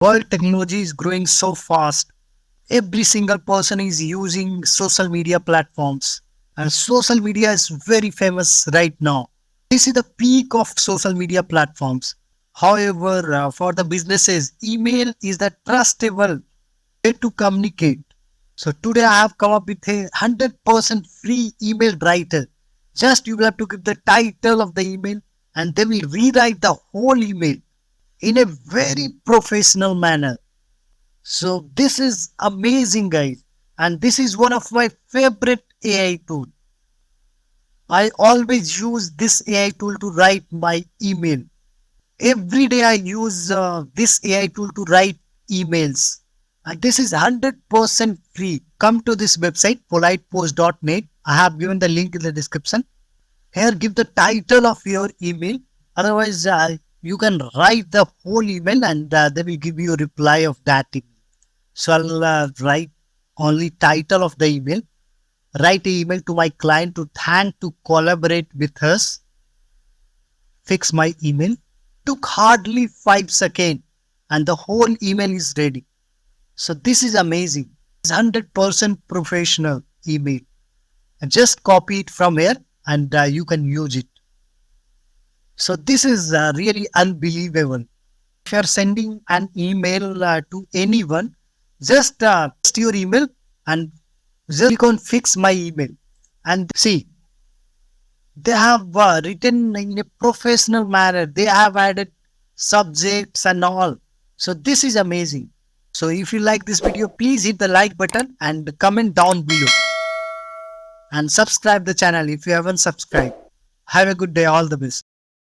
World technology is growing so fast. Every single person is using social media platforms, and social media is very famous right now. This is the peak of social media platforms. However, for the businesses, email is the trustable way to communicate. So today I have come up with a 100% free email writer. Just you will have to give the title of the email and they will rewrite the whole email in a very professional manner. So this is amazing, guys, and this is one of my favorite AI tool. I always use this AI tool to write my email. Every day I use this AI tool to write emails. And this is 100% free. Come to this website, politepost.net. I have given the link in the description. Here, give the title of your email. Otherwise, you can write the whole email and they will give you a reply of that email. So I'll write only title of the email. Write an email to my client to thank to collaborate with us. Fix my email. Took hardly 5 seconds and the whole email is ready. So this is amazing. It's 100% professional email. Just copy it from here and you can use it. So this is really unbelievable. If you are sending an email to anyone, just your email and just click on fix my email and see they have written in a professional manner. They have added subjects and all. So this is amazing. So if you like this video, please hit the like button and comment down below and subscribe the channel if you haven't subscribed. Have a good day. All the best.